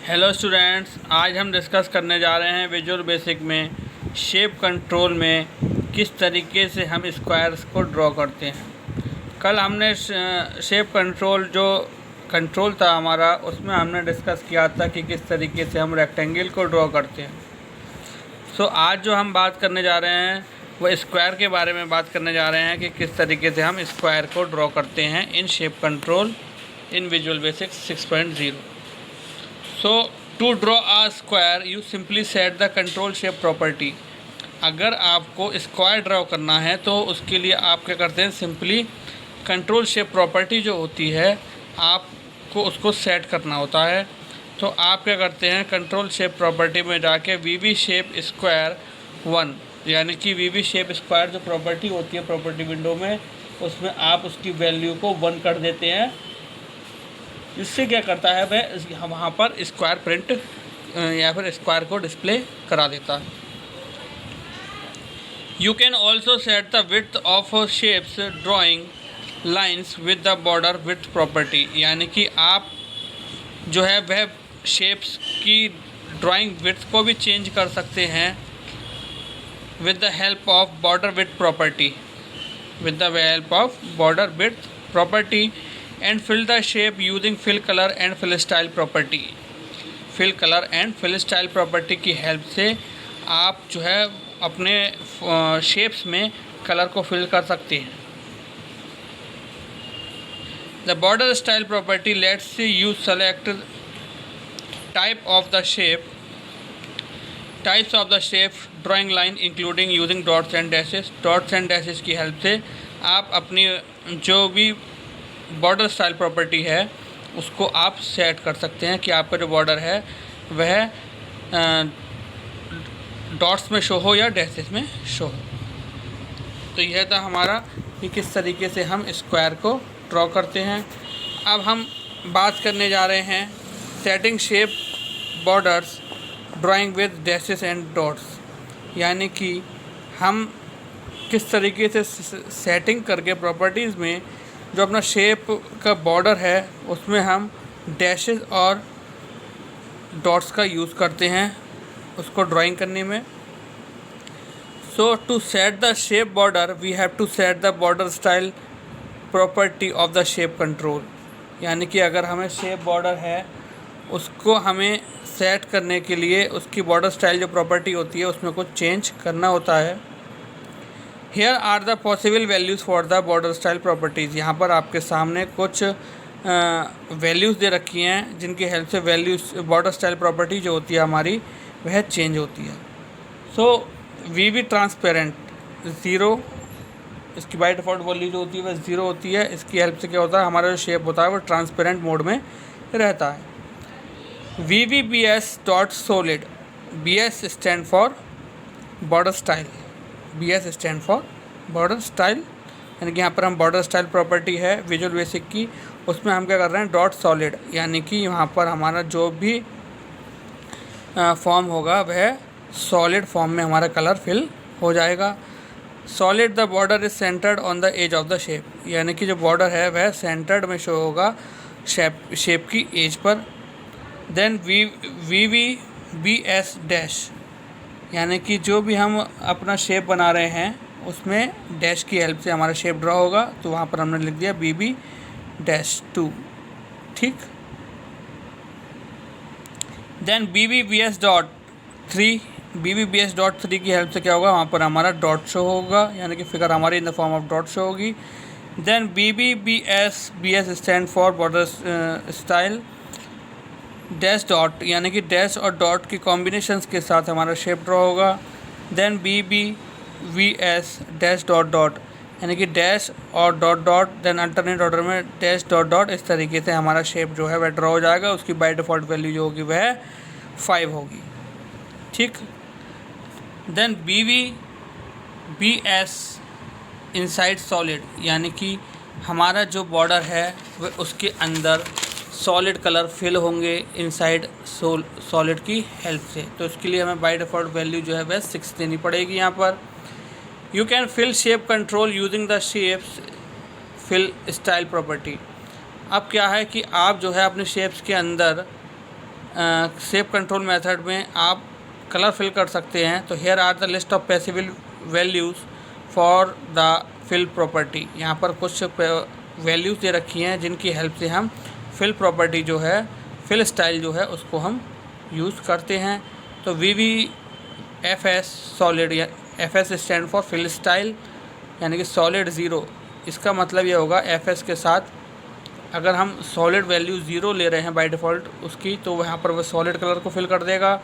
Hello students, आज हम discuss करने जा रहे हैं विजुअल बेसिक में शेप कंट्रोल में किस तरीके से हम स्क्वायर्स को ड्रॉ करते हैं। कल हमने शेप कंट्रोल जो कंट्रोल था हमारा, उसमें हमने डिस्कस किया था कि किस तरीके से हम रेक्टेंगल को ड्रॉ करते हैं। सो आज जो हम बात करने जा रहे हैं वो स्क्वायर के बारे में बात करने जा रहे हैं कि किस तरीके से हम स्क्वायर को ड्रॉ करते हैं in shape control in visual basic 6.0। So to draw a square you simply set the control shape property। अगर आपको स्क्वायर ड्रॉ करना है तो उसके लिए आप क्या करते हैं, सिंपली कंट्रोल शेप प्रॉपर्टी जो होती है आपको उसको सेट करना होता है। तो आप क्या करते हैं, कंट्रोल शेप प्रॉपर्टी में जाके वी शेप स्क्वायर 1 यानी कि वी शेप स्क्वायर जो प्रॉपर्टी होती है प्रॉपर्टी विंडो में, उसमें आप उसकी वैल्यू को 1 कर देते हैं। इससे क्या करता है, वह वहाँ पर स्क्वायर प्रिंट या फिर स्क्वायर को डिस्प्ले करा देता है। You can also set the width of shapes drawing lines with the border width property, यानी कि आप जो है वह शेप्स की ड्राइंग विड्थ को भी चेंज कर सकते हैं with the help of border width property, and fill the shape using fill color and fill style property। fill color and fill style property की हेल्प से आप जो है अपने शेप्स में कलर को फिल कर सकते हैं। The border style property lets you select types of the shape drawing line including using dots and dashes की हेल्प से आप अपनी जो भी बॉर्डर स्टाइल प्रॉपर्टी है उसको आप सेट कर सकते हैं कि आपका जो बॉर्डर है वह डॉट्स में शो हो या डैशेस में शो हो। तो यह था हमारा कि किस तरीके से हम स्क्वायर को ड्रॉ करते हैं। अब हम बात करने जा रहे हैं setting shape borders drawing with dashes and dots, यानी कि हम किस तरीके से सेटिंग करके प्रॉपर्टीज़ में जो अपना शेप का बॉर्डर है उसमें हम डैशेस और डॉट्स का यूज़ करते हैं उसको ड्राइंग करने में। So to set the shape border we have to set the border style property of the shape control, यानी कि अगर हमें शेप बॉर्डर है उसको हमें सेट करने के लिए उसकी बॉर्डर स्टाइल जो प्रॉपर्टी होती है उसमें कुछ चेंज करना होता है। Here are the possible values for the border style properties। यहाँ पर आपके सामने कुछ वैल्यूज़ दे रखी हैं जिनकी हेल्प से वैल्यूज़ बॉर्डर स्टाइल प्रॉपर्टी जो होती है हमारी वह चेंज होती है। सो वी ट्रांसपेरेंट 0, इसकी बाय डिफ़ॉल्ट वैल्यू जो होती है वह 0 होती है। इसकी हेल्प से क्या होता है, हमारा जो शेप होता है वो ट्रांसपेरेंट मोड में रहता है। VVBS dot solid, BS stand for border style, BS stand for border style, यानी कि यहाँ पर हम बॉर्डर स्टाइल प्रॉपर्टी है विजुअल बेसिक की, उसमें हम क्या कर रहे हैं डॉट सॉलिड, यानी कि यहाँ पर हमारा जो भी फॉर्म होगा वह सॉलिड फॉर्म में हमारा कलर फिल हो जाएगा। Solid the border is centred on the edge of the shape, यानी कि जो बॉर्डर है वह सेंटर्ड में शो होगा शेप की as per. Then VVBS dash, यानी कि जो भी हम अपना शेप बना रहे हैं उसमें डैश की हेल्प से हमारा शेप ड्रॉ होगा, तो वहाँ पर हमने लिख दिया BB-2, ठीक। देन BBBS डॉट 3 की हेल्प से क्या होगा, वहाँ पर हमारा डॉट शो होगा, यानी कि फिगर हमारी in the form of dot show होगी। Then BS stand for border style dash dot, यानी कि डैश और डॉट की कॉम्बिनेशंस के साथ हमारा शेप ड्रॉ होगा। Then BBVS dash dot dot, यानी कि डैश और dot dot, then alternate order में डैश डॉट डॉट, इस तरीके से हमारा शेप जो है वह ड्रॉ हो जाएगा। उसकी बाय डिफ़ॉल्ट वैल्यू जो होगी वह 5 होगी, ठीक। देन BVBS इनसाइड सॉलिड, यानी कि हमारा जो बॉर्डर है वह उसके अंदर सॉलिड कलर फिल होंगे इनसाइड सॉलिड की हेल्प से। तो इसके लिए हमें बाय डिफ़ॉल्ट वैल्यू जो है वह 6 देनी पड़ेगी यहाँ पर। You can fill shape control using the shapes fill style property. अब क्या है कि आप जो है अपने शेप्स के अंदर शेप कंट्रोल मेथड में आप कलर फिल कर सकते हैं। तो here are the list of possible values for the fill property. यहाँ पर कुछ वैल्यूज़ दे रखी हैं जिनकी हेल्प से हम फिल प्रॉपर्टी जो है, फिल स्टाइल जो है, उसको हम यूज़ करते हैं। तो VVFS सॉलिड, या FS stand for fill style, यानी कि सॉलिड ज़ीरो। इसका मतलब ये होगा FS के साथ अगर हम सॉलिड वैल्यू ज़ीरो ले रहे हैं बाय डिफ़ॉल्ट उसकी, तो वहाँ पर वह सॉलिड कलर को फिल कर देगा।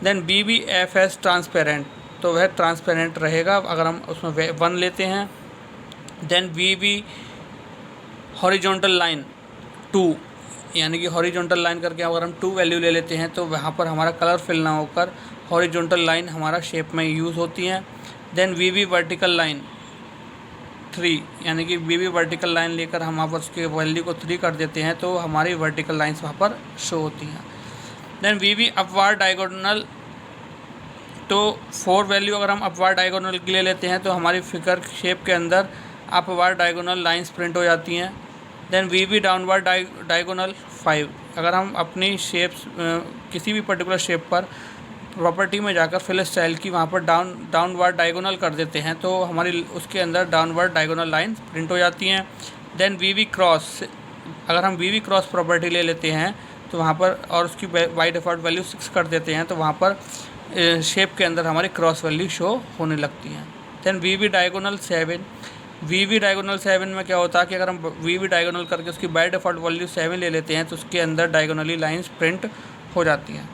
देन BVFS ट्रांसपेरेंट, तो वह ट्रांसपेरेंट रहेगा अगर हम उसमें 1 लेते हैं। देन VV हॉरिजॉन्टल लाइन 2, यानी कि हॉरिजॉन्टल लाइन करके अगर हम 2 वैल्यू ले लेते हैं तो वहाँ पर हमारा कलर फिल ना होकर हॉरिजॉन्टल लाइन हमारा शेप में यूज़ होती हैं। देन VV वर्टिकल लाइन 3, यानी कि VV वर्टिकल लाइन लेकर हम वहाँ पर उसके वैल्यू को 3 कर देते हैं तो हमारी वर्टिकल लाइंस वहाँ पर शो होती हैं। देन VV अपवार्ड डायगोनल, तो 4 वैल्यू अगर हम अपवार्ड डायगोनल के ले लेते हैं तो हमारी फिगर शेप के अंदर अपवार्ड डायगोनल लाइंस प्रिंट हो जाती हैं। देन VV डाउनवर्ड डायगोनल 5, अगर हम अपनी शेप्स किसी भी पर्टिकुलर शेप पर प्रॉपर्टी में जाकर फिल स्टाइल की वहाँ पर डाउनवर्ड डायगोनल कर देते हैं तो हमारी उसके अंदर डाउनवर्ड डायगोनल लाइन प्रिंट हो जाती हैं। देन VV क्रॉस, अगर हम VV क्रॉस प्रॉपर्टी ले लेते हैं तो वहाँ पर और उसकी बाय डिफ़ॉल्ट वैल्यू 6 कर देते हैं तो वहाँ पर शेप के अंदर हमारी क्रॉस वैल्यू शो होने लगती हैं। Then VV diagonal 7, VV diagonal 7 में क्या होता है कि अगर हम VV डायगोनल करके उसकी बाय डिफ़ॉल्ट वैल्यू 7 ले लेते हैं तो उसके अंदर डायगोनली लाइंस प्रिंट हो जाती हैं।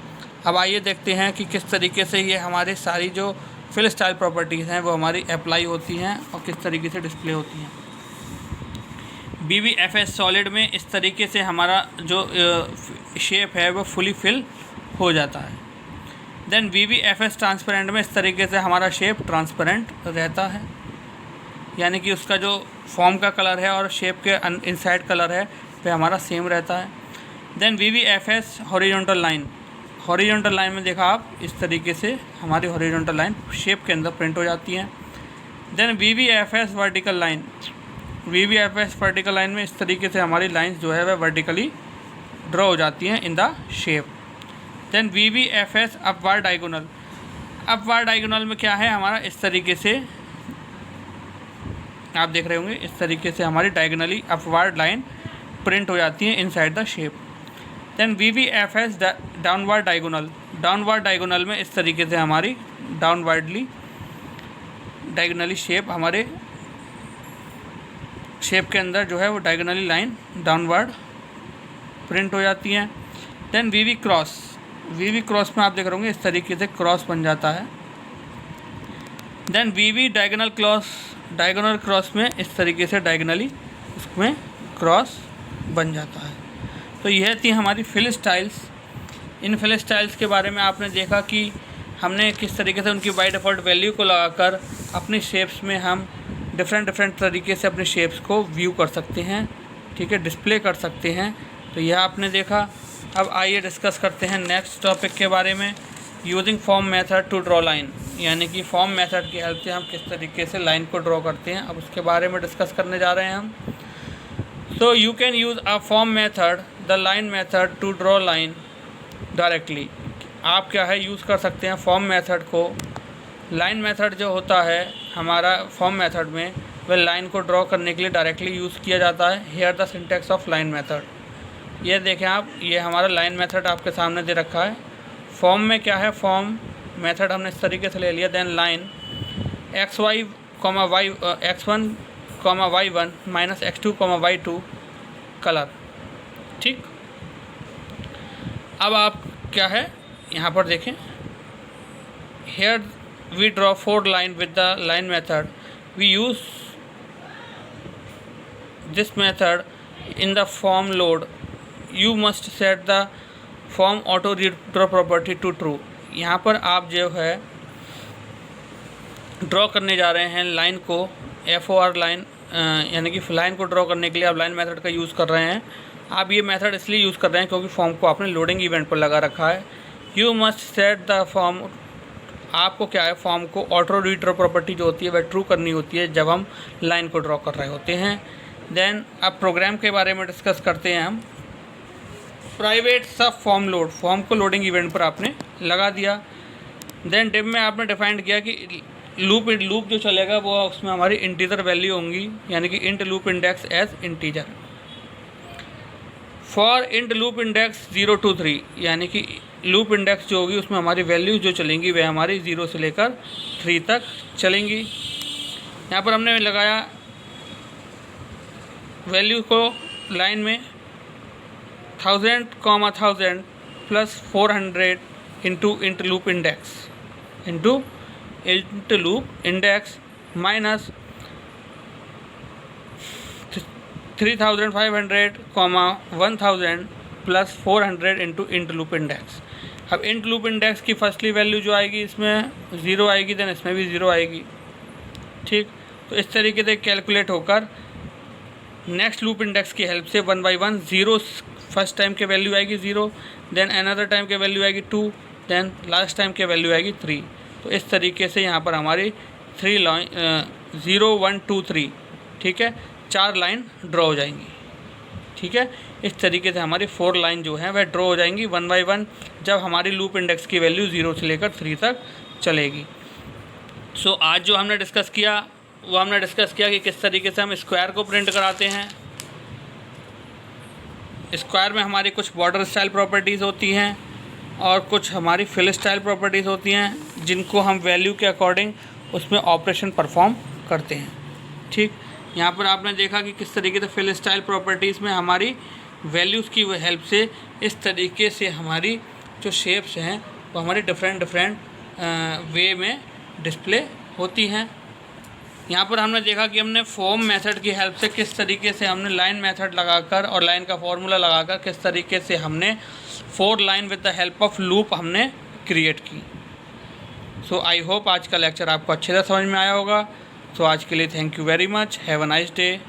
अब आइए देखते हैं कि किस तरीके से ये हमारी सारी जो फिल स्टाइल प्रॉपर्टीज़ हैं वो हमारी अप्लाई होती हैं और किस तरीके से डिस्प्ले होती हैं। BVFS सॉलिड में इस तरीके से हमारा जो शेप है वो फुली फिल हो जाता है। देन VVFS ट्रांसपेरेंट में इस तरीके से हमारा शेप ट्रांसपेरेंट रहता है, यानी कि उसका जो फॉर्म का कलर है और शेप के इनसाइड कलर है वह हमारा सेम रहता है। Then VVFS horizontal line, horizontal line में देखा आप इस तरीके से हमारी हॉरिजॉन्टल लाइन शेप के अंदर प्रिंट हो जाती है। Then VVFS vertical line, VVFS vertical line में इस तरीके से हमारी लाइंस जो है वह वर्टिकली ड्रॉ हो जाती हैं in the shape. Then VVFS upward diagonal, upward diagonal में क्या है हमारा इस तरीके से आप देख रहे होंगे, इस तरीके से हमारी डायगोनली अपवार्ड लाइन प्रिंट हो जाती है inside the shape. Then VVFS downward diagonal, downward diagonal में इस तरीके से हमारी डायगोनली शेप हमारे शेप के अंदर जो है वो डायगोनली लाइन डाउनवर्ड प्रिंट हो जाती हैं। Then VV cross, VV cross में आप देख रहे होंगे इस तरीके से क्रॉस बन जाता है। देन VV डायगोनल क्रॉस में इस तरीके से डायगोनली उसमें क्रॉस बन जाता है। तो यह थी हमारी फिल स्टाइल्स। इन फिल स्टाइल्स के बारे में आपने देखा कि हमने किस तरीके से उनकी बाय डिफ़ॉल्ट वैल्यू को लगाकर अपनी शेप्स में हम डिफरेंट तरीके से अपने शेप्स को व्यू कर सकते हैं, ठीक है, डिस्प्ले कर सकते हैं। तो यह आपने देखा। अब आइए डिस्कस करते हैं नेक्स्ट टॉपिक के बारे में, using form method to draw line, यानी कि फॉर्म मेथड की हेल्प से हम किस तरीके से लाइन को ड्रॉ करते हैं। अब उसके बारे में डिस्कस करने जा रहे हैं हम। So you can use a form method, the line method to draw line directly। आप क्या है यूज़ कर सकते हैं फॉर्म मेथड को। लाइन मेथड जो होता है हमारा फॉर्म मेथड में वह लाइन को ड्रॉ करने के लिए डायरेक्टली यूज़ किया जाता है। Here the syntax of line method, ये देखें आप, ये हमारा लाइन मेथड आपके सामने दे रखा है। फॉर्म में क्या है, फॉर्म मेथड हमने इस तरीके से ले लिया। Then line x1, y1 minus x2, y2 colour, ठीक। अब आप क्या है यहाँ पर देखें, here we draw 4 line with the line method, we use this method in the form load, you must set the form auto draw property to true. यहाँ पर आप जो है ड्रॉ करने जा रहे हैं लाइन को, FOR लाइन, यानी कि लाइन को ड्रॉ करने के लिए आप लाइन मेथड का यूज़ कर रहे हैं। आप ये मेथड इसलिए यूज़ कर रहे हैं क्योंकि फॉर्म को आपने लोडिंग इवेंट पर लगा रखा है। You must set the form, आपको क्या है फॉर्म को ऑटो ड्रॉ प्रॉपर्टी जो होती है वह ट्रू करनी होती है जब हम लाइन को ड्रॉ कर रहे होते हैं। देन अब प्रोग्राम के बारे में डिस्कस करते हैं हम। प्राइवेट सब फॉर्म लोड, फॉर्म को लोडिंग इवेंट पर आपने लगा दिया। देन डिव में आपने डिफाइंड किया कि लूप जो चलेगा वो उसमें हमारी इंटीजर वैल्यू होंगी, यानी कि int loop index as integer. For int loop index 0 to 3, यानी कि लूप इंडेक्स जो होगी उसमें हमारी वैल्यूज जो चलेंगी वह हमारी 0 से लेकर 3 तक चलेंगी। यहाँ पर हमने लगाया वैल्यू को लाइन में 1000, plus 400 into int loop index minus 3500, 1000 plus 400 into int loop index. अब इंट लूप इंडेक्स की फर्स्टली वैल्यू जो आएगी इसमें 0 आएगी, देन इसमें भी 0 आएगी। ठीक, तो इस तरीके से कैलकुलेट होकर नेक्स्ट लूप इंडेक्स की हेल्प से 1 by 1 0 फर्स्ट टाइम के वैल्यू आएगी 0, देन अनदर टाइम के वैल्यू आएगी 2, देन लास्ट टाइम के वैल्यू आएगी 3। तो इस तरीके से यहाँ पर हमारी 3 लाइन 0 1 2 3, ठीक है, 4 लाइन ड्रॉ हो जाएंगी। ठीक है, इस तरीके से हमारी 4 लाइन जो है वह ड्रॉ हो जाएंगी 1 by 1 जब हमारी लूप इंडेक्स की वैल्यू 0 से लेकर 3 तक चलेगी। सो आज जो हमने डिस्कस किया वो हमने डिस्कस किया कि किस तरीके से हम स्क्वायर को प्रिंट कराते हैं। स्क्वायर में हमारी कुछ बॉर्डर स्टाइल प्रॉपर्टीज़ होती हैं और कुछ हमारी फिल स्टाइल प्रॉपर्टीज़ होती हैं जिनको हम वैल्यू के अकॉर्डिंग उसमें ऑपरेशन परफॉर्म करते हैं। ठीक, यहाँ पर आपने देखा कि किस तरीके से फिल स्टाइल प्रॉपर्टीज़ में हमारी वैल्यूज़ की हेल्प से इस तरीके से हमारी जो शेप्स हैं वो हमारी डिफरेंट वे में डिस्प्ले होती हैं। यहाँ पर हमने देखा कि हमने फॉर्म मेथड की हेल्प से किस तरीके से हमने लाइन मेथड लगाकर और लाइन का फॉर्मूला लगाकर किस तरीके से हमने 4 line with the help of loop हमने क्रिएट की। सो आई होप आज का लेक्चर आपको अच्छे से समझ में आया होगा। सो आज के लिए thank you very much, have a nice day.